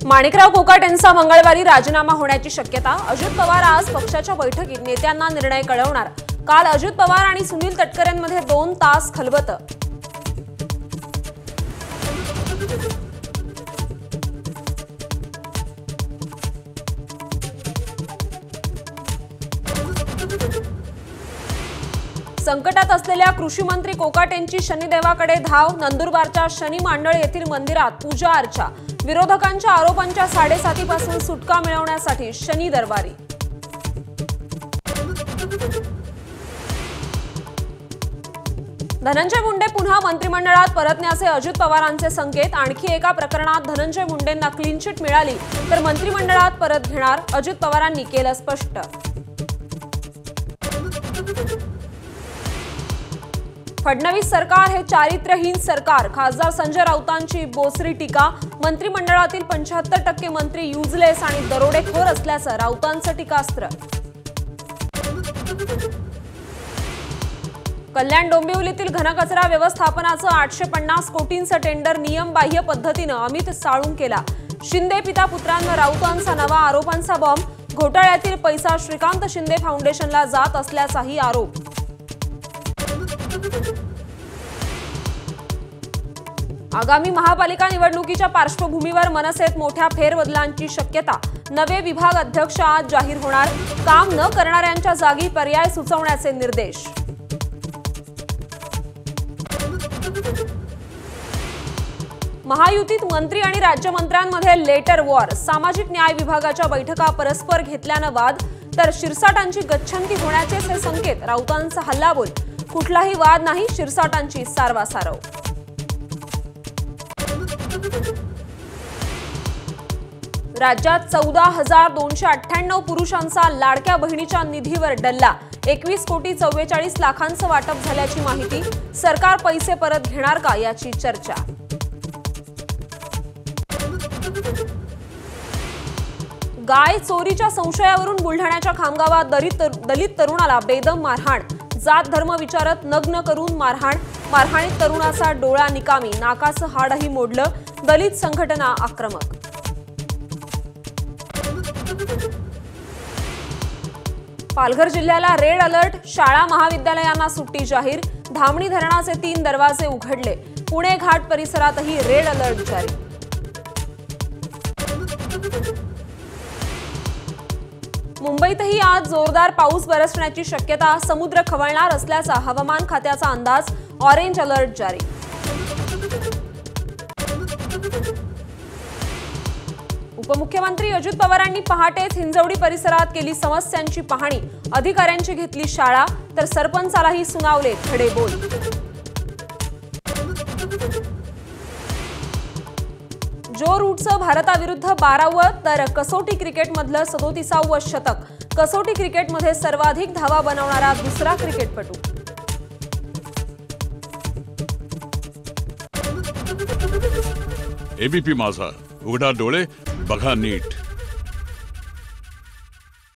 माणिकराव कोकाट यांचा मंगळवारी राजीनामा होण्याची शक्यता। अजित पवार आज पक्षाच्या बैठकीत नेत्यांना निर्णय कळवणार। काल अजित पवार आणि सुनील तटकरेंमध्ये 2 तास खलबत। संकटात असलेल्या कृषी मंत्री कोकाट यांची शनिदेवाकडे धाव। नंदुरबारच्या शनी मांडळ येथील मंदिरात पूजा अर्चा। विरोधकांच्या आरोपांच्या 7.5 पासून सुटका मिळवण्यासाठी शनी दरबारी। धनंजय मुंडे पुन्हा मंत्रिमंडळात परतण्याचे अजित पवारांचे संकेत। आणखी एका प्रकरणात धनंजय मुंडेंना क्लीन चिट मिळाली तर मंत्रिमंडळात परत घेणार, अजित पवारांनी केलं स्पष्ट। फडणवीस सरकार हे चारित्र्यहीन सरकार। खासदार संजय राऊतांची बोचरी टीका। मंत्रिमंडळातील 75% मंत्री युजलेस आणि दरोडेखोर असल्याचं राऊतांचं टीकास्त्र। कल्याण डोंबिवलीतील घनकचरा व्यवस्थापनाचं 850 कोटींचं टेंडर नियमबाह्य पद्धतीनं अमित साळून केला। शिंदे पिता पुत्रांवर राऊतांचा नवा आरोपांचा बॉम्ब। घोटाळ्यातील पैसा श्रीकांत शिंदे फाउंडेशनला जात असल्याचाही आरोप। आगामी महापालिका निवडणुकीच्या पार्श्वभूमीवर मनसेत मोठ्या फेरबदलांची शक्यता। नवे विभाग अध्यक्ष आज जाहीर होणार। काम न करणाऱ्यांच्या जागी पर्याय सुचवण्याचे निर्देश। महायुतीत मंत्री आणि राज्यमंत्र्यांमध्ये लेटर वॉर। सामाजिक न्याय विभागाच्या बैठका परस्पर घेतल्यानं वाद, तर शिरसाटांची गच्छंती होण्याचेच हे संकेत। राऊतांचा हल्लाबोल। कुठलाही वाद नाही, शिरसाटांची सारवासारव। राज्यात 14,298 पुरुषांचा लाडक्या बहिणीच्या निधीवर डल्ला। 21,44 लाखांचं वाटप झाल्याची माहिती। सरकार पैसे परत घेणार का याची चर्चा। गाय चोरीच्या संशयावरून बुलढाण्याच्या खामगावात दलित तरुणाला बेदम मारहाण। जात धर्म विचारत नग्न करून मारहाण। मारहाणीत तरुणाचा डोळा निकामी, नाकाचं हाडही मोडलं। दलित संघटना आक्रमक। पालघर जिल्ह्याला रेड अलर्ट। शाळा महाविद्यालयांना सुट्टी जाहीर। धामणी धरणाचे 3 दरवाजे उघडले। पुणे घाट परिसरातही रेड अलर्ट जारी। मुंबईतही आज जोरदार पाऊस बरसण्याची शक्यता। समुद्र खवळणार असल्याचा हवामान खात्याचा अंदाज। ऑरेंज अलर्ट जारी। उपमुख्यमंत्री अजित पवारांनी पहाटेच हिंजवडी परिसरात केली समस्यांची पाहणी। अधिकाऱ्यांची घेतली शाळा, तर सरपंचालाही सुनावले खडे बोल। जो रूटचं भारताविरुद्ध 12वं तर कसोटी क्रिकेटमधलं 37वं शतक। कसोटी क्रिकेटमध्ये सर्वाधिक धावा बनवणारा दुसरा क्रिकेटपटू। एबीपी माझा, उघडा डोळे बघा नीट।